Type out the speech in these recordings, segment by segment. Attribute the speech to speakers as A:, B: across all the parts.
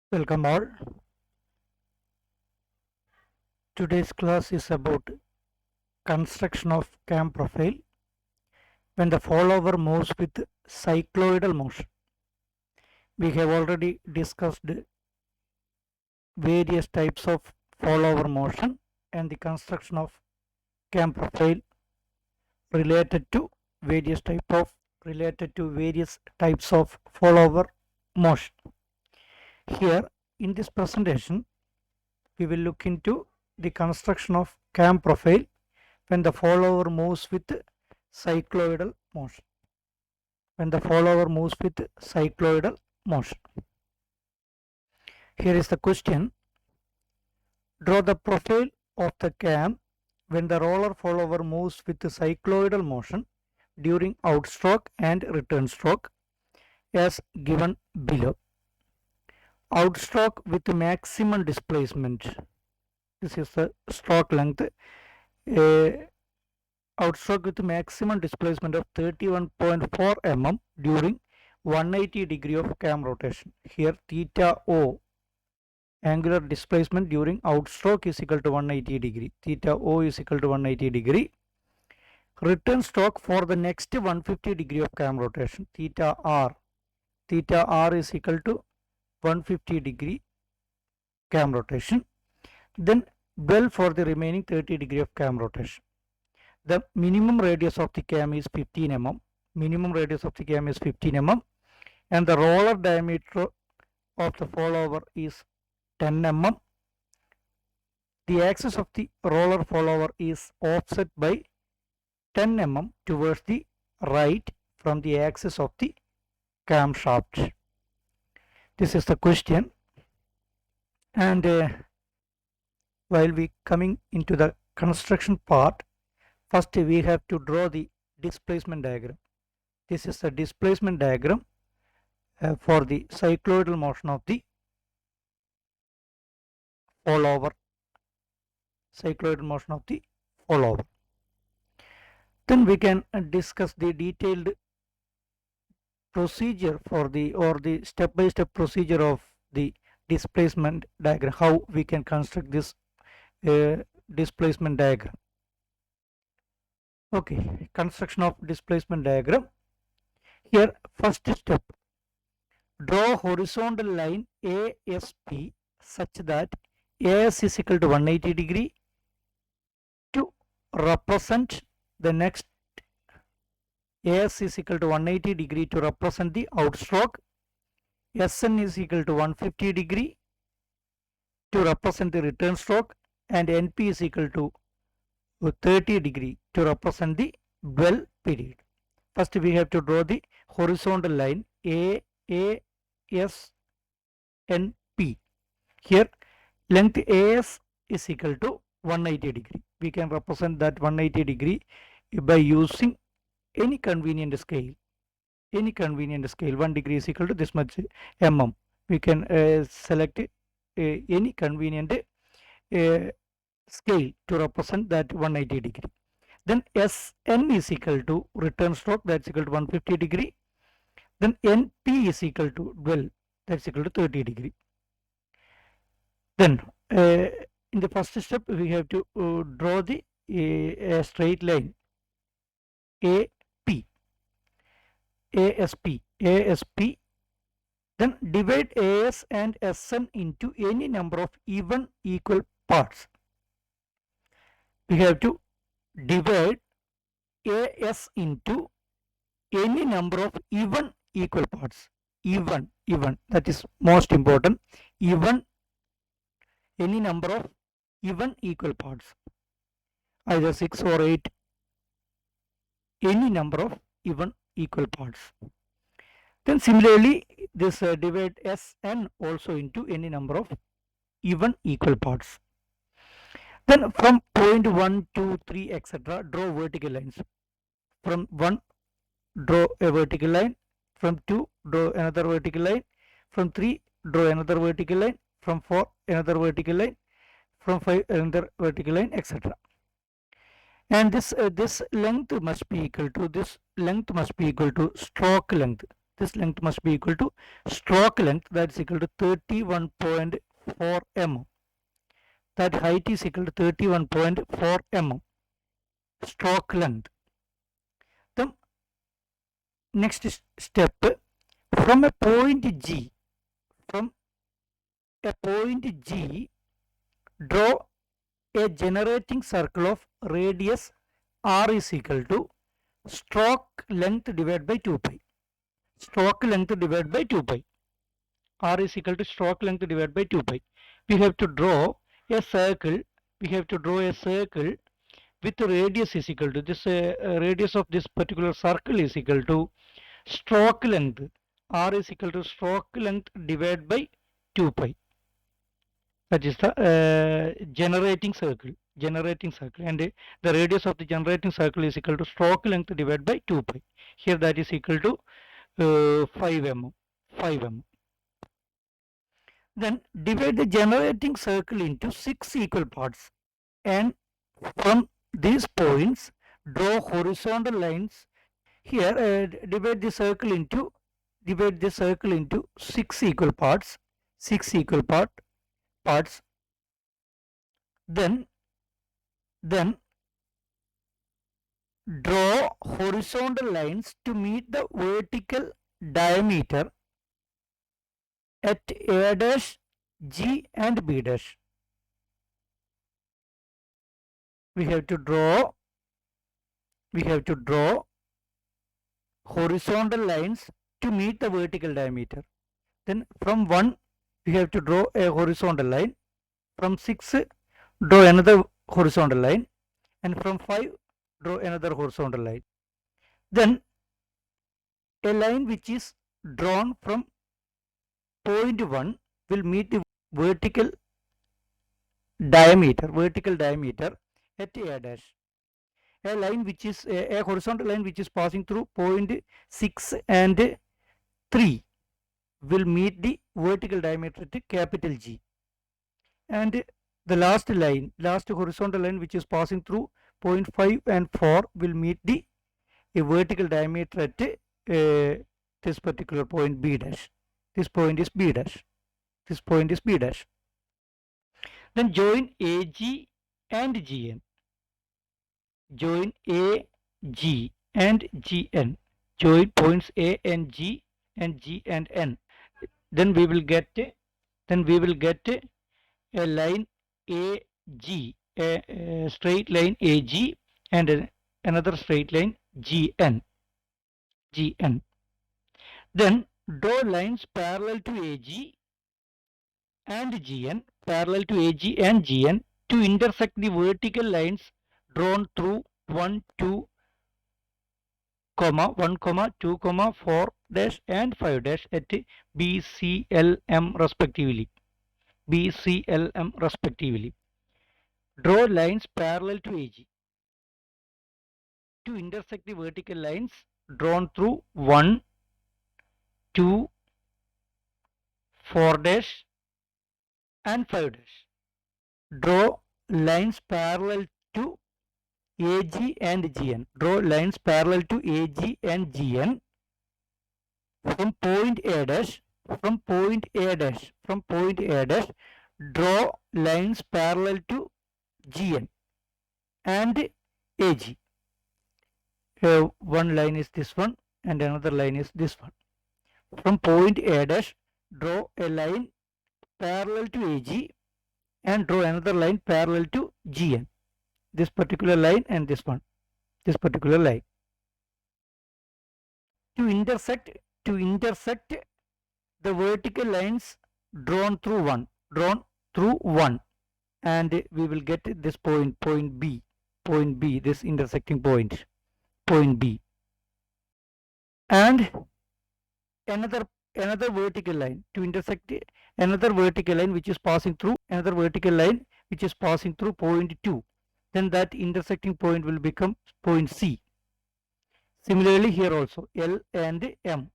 A: Welcome all. Today's class is about construction of cam profile when the follower moves with cycloidal motion. We have already discussed various types of follower motion and the construction of cam profile related to various types of follower motion. Here in this presentation we will look into the construction of cam profile when the follower moves with cycloidal motion. Here is the question. Draw the profile of the cam when the roller follower moves with cycloidal motion during outstroke and return stroke as given below. Outstroke with maximum displacement. This is the stroke length. Outstroke with maximum displacement of 31.4 mm during 180 degree of cam rotation. Here theta O, angular displacement during outstroke, is equal to 180 degree. Theta O is equal to 180 degree. Return stroke for the next 150 degree of cam rotation. Theta R is equal to 150 degree cam rotation. Then well for the remaining 30 degree of cam rotation. The minimum radius of the cam is 15 mm. And the roller diameter of the follower is 10 mm. The axis of the roller follower is offset by 10 mm towards the right from the axis of the camshaft. This is the question. And while we coming into the construction part, first we have to draw the displacement diagram. This is the displacement diagram for the cycloidal motion of the follower. Then we can discuss the detailed procedure for the step-by-step procedure of the displacement diagram, how we can construct this displacement diagram. Okay, construction of displacement diagram. Here first step, draw horizontal line ASP such that AS is equal to 180 degree to represent the next AS is equal to 180 degree to represent the outstroke. SN is equal to 150 degree to represent the return stroke, and NP is equal to 30 degree to represent the dwell period. First we have to draw the horizontal line ASNP. Here length AS is equal to 180 degree. We can represent that 180 degree by using any convenient scale. 1 degree is equal to this much mm. We can select any convenient scale to represent that 180 degree. Then SN is equal to return stroke, that's equal to 150 degree. Then NP is equal to dwell, that's equal to 30 degree. Then in the first step we have to draw the straight line ASP. Then divide AS and SN into any number of even equal parts. We have to divide AS into any number of even equal parts. Even, that is most important. Any number of even equal parts, either 6 or 8, any number of even equal parts. Then similarly this divide SN also into any number of even equal parts. Then from point 1, 2, 3, etc. draw vertical lines. From 1 draw a vertical line, from 2 draw another vertical line, from 3 draw another vertical line, from 4 another vertical line, from 5 another vertical line, etc. And this length must be equal to stroke length. this length must be equal to stroke length, that is equal to 31.4 mm. That height is equal to 31.4 mm stroke length. The next step, from a point G, draw a generating circle of radius r is equal to stroke length divided by 2 pi. Stroke length divided by 2 pi. R is equal to stroke length divided by 2 pi. We have to draw a circle. With the radius is equal to this radius of this particular circle is equal to stroke length. R is equal to stroke length divided by 2 pi. That is the generating circle. And the radius of the generating circle is equal to stroke length divided by 2 pi. Here that is equal to 5 mm. Then divide the generating circle into 6 equal parts, and from these points draw horizontal lines. Here divide the circle into 6 equal parts. Then draw horizontal lines to meet the vertical diameter at A dash, G and B dash. We have to draw horizontal lines to meet the vertical diameter. Then from 1 we have to draw a horizontal line. From 6 draw another horizontal line, and from 5 draw another horizontal line. Then a line which is drawn from point 1 will meet the vertical diameter at A dash. A line which is a horizontal line which is passing through point 6 and 3 will meet the vertical diameter at capital G. And the last horizontal line which is passing through point 5 and 4 will meet the vertical diameter at this particular point B dash. This point is B dash. Then join AG and GN. Join points A and G and G and N. Then we will get a line AG, a straight line AG, and another straight line GN. Then draw lines parallel to AG and GN, to intersect the vertical lines drawn through 1, 2, 2, 4 dash and 5 dash at BCLM respectively. Draw lines parallel to AG to intersect the vertical lines drawn through 1, 2, 4 dash and 5 dash. Draw lines parallel to AG and GN. From point A dash. Draw lines parallel to GN and AG. One line is this one and another line is this one. From point A dash, draw a line parallel to AG and draw another line parallel to GN. This particular line and this particular line. To intersect the vertical lines drawn through 1, and we will get this point B, this intersecting point B, and another vertical line to intersect another vertical line which is passing through point 2. Then that intersecting point will become point C. Similarly here also L and M.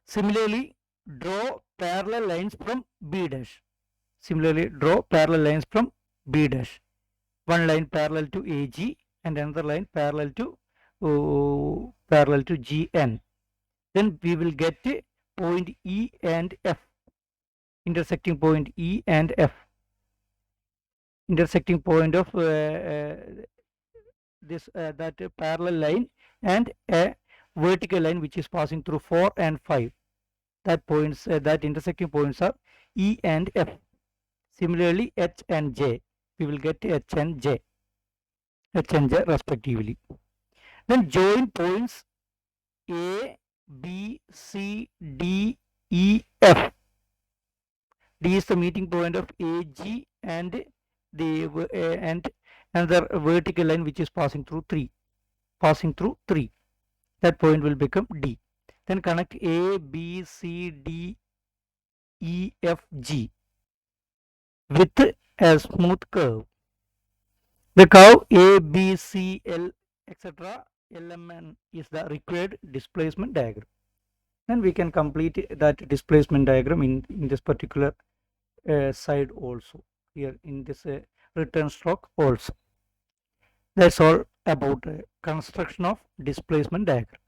A: Similarly draw parallel lines from B dash. One line parallel to AG and another line parallel to GN. Then we will get point E and F, intersecting point E and F, intersecting point of this that parallel line and a vertical line which is passing through 4 and 5. That points that intersecting points are E and F. Similarly, H and J, we will get H and J respectively. Then join points A, B, C, D, E, F. D is the meeting point of AG and and another vertical line which is passing through 3. That point will become D. Then connect A, B, C, D, E, F, G with a smooth curve. The curve A, B, C, L, etc. LMN is the required displacement diagram. Then we can complete that displacement diagram in this particular side also, here in this return stroke also. That's all about construction of displacement diagram.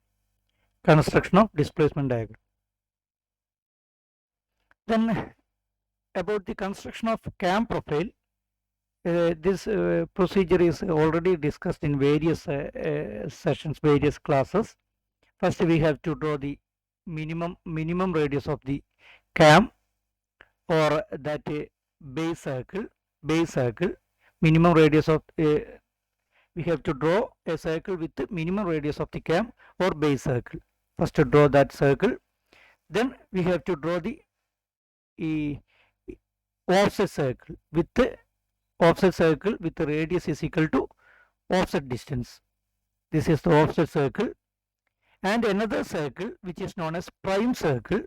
A: Then about the construction of cam profile, this procedure is already discussed in various sessions, various classes. First we have to draw the minimum radius of the cam, or that base circle. Minimum radius of we have to draw a circle with the minimum radius of the cam or base circle. First to draw that circle, then we have to draw the offset circle with the radius is equal to offset distance. This is the offset circle, and another circle which is known as prime circle,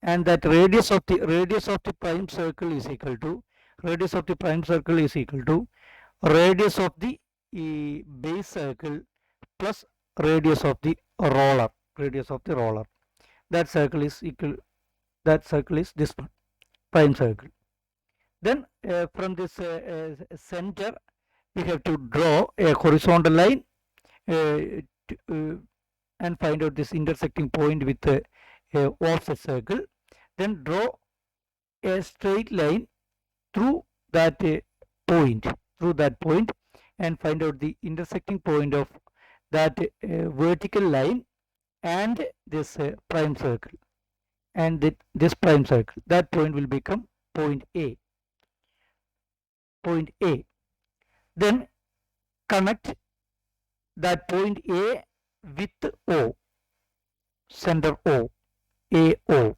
A: and that radius of the prime circle is equal to radius of the base circle plus radius of the roller. That circle is this one, prime circle. Then from this center we have to draw a horizontal line and find out this intersecting point with a offset circle. Then draw a straight line through that point and find out the intersecting point of that vertical line and this prime circle, and this prime circle. That point will become point A. Then connect that point A with O, center O, AO.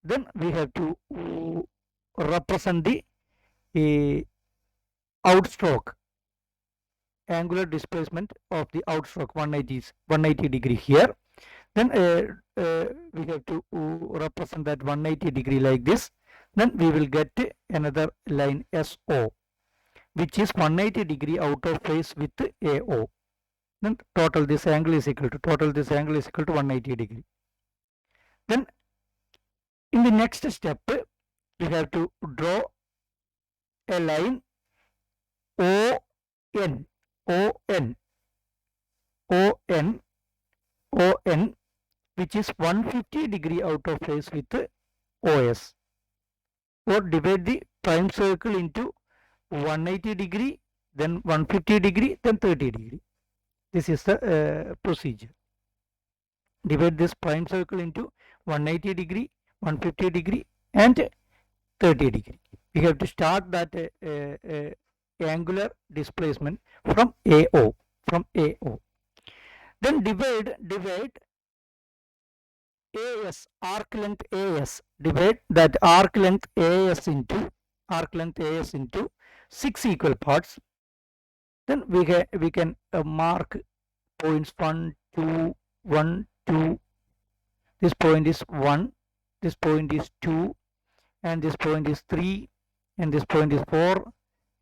A: Then we have to represent the outstroke, angular displacement of the outstroke 180 degree here. Then we have to represent that 180 degree like this. Then we will get another line SO, which is 180 degree out of phase with AO. Then total this angle is equal to 180 degree. Then in the next step we have to draw a line ON, which is 150 degree out of phase with OS, or divide the prime circle into 180 degree, then 150 degree, then 30 degree. This is the procedure. Divide this prime circle into 180 degree, 150 degree and 30 degree. We have to start that angular displacement from AO. Then divide AS, arc length AS. Divide that arc length AS into 6 equal parts. Then we can mark points 1, 2, 1, 2. This point is 1. This point is 2. And this point is 3. And this point is 4.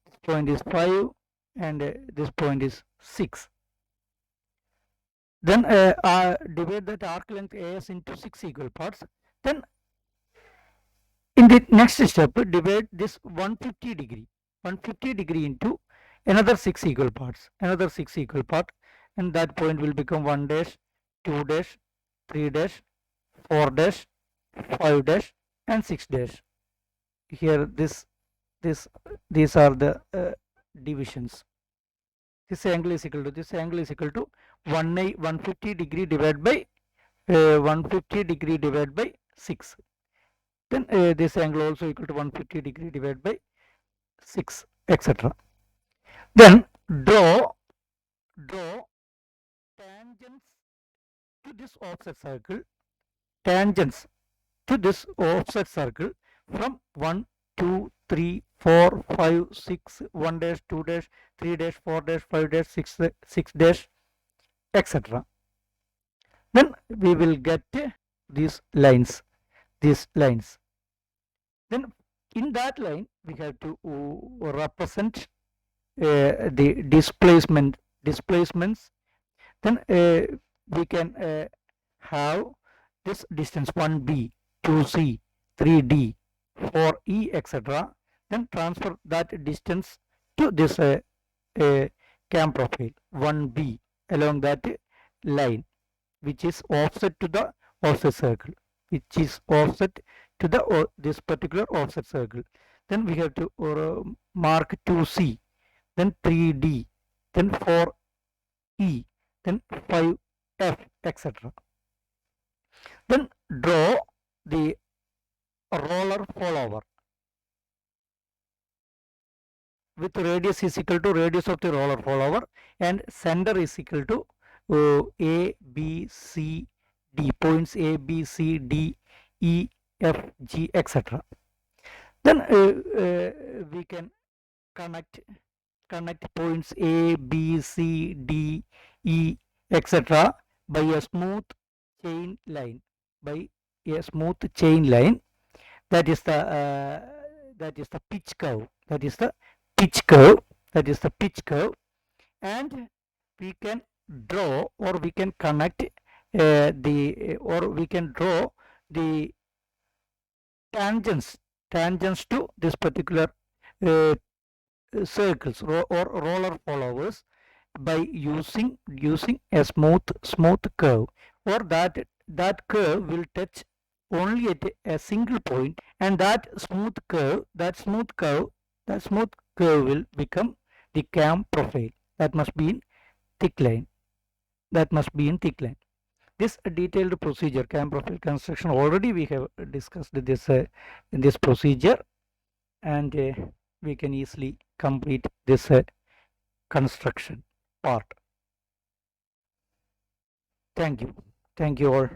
A: This point is 5. And this point is 6. Then divide that arc length AS into 6 equal parts. Then in the next step, divide this 150 degree into another 6 equal parts, and that point will become 1 dash, 2 dash, 3 dash, 4 dash, 5 dash, and 6 dash. Here this these are the divisions. This angle is equal to 150 degree divided by 150 degree divided by 6. Then this angle also equal to 150 degree divided by 6, etc. Then draw tangents to this offset circle, from 1, 2, 3, 4, 5, 6, 1 dash, 2 dash, 3 dash, 4 dash, 5 dash, 6 dash, etc. Then we will get these lines. Then in that line we have to represent the displacements. Then we can have this distance 1b, 2c, 3d, 4e, etc. Then transfer that distance to this cam profile 1b along that line, which is offset to the offset circle, this particular offset circle. Then we have to mark 2c, then 3d, then 4e, then 5f, etc. Then draw the roller follower with radius is equal to radius of the roller follower, and center is equal to A, B, C, D, points A, B, C, D, E, F, G, etc. Then we can connect points A, B, C, D, E, etc. by a smooth chain line. That is the pitch curve. And we can draw, or we can connect we can draw the tangents to this particular circles or roller followers by using a smooth curve, or that curve will touch only at a single point, and that smooth curve will become the cam profile. That must be in thick line. This detailed procedure, cam profile construction, already we have discussed this in this procedure, and we can easily complete this construction part. Thank you all.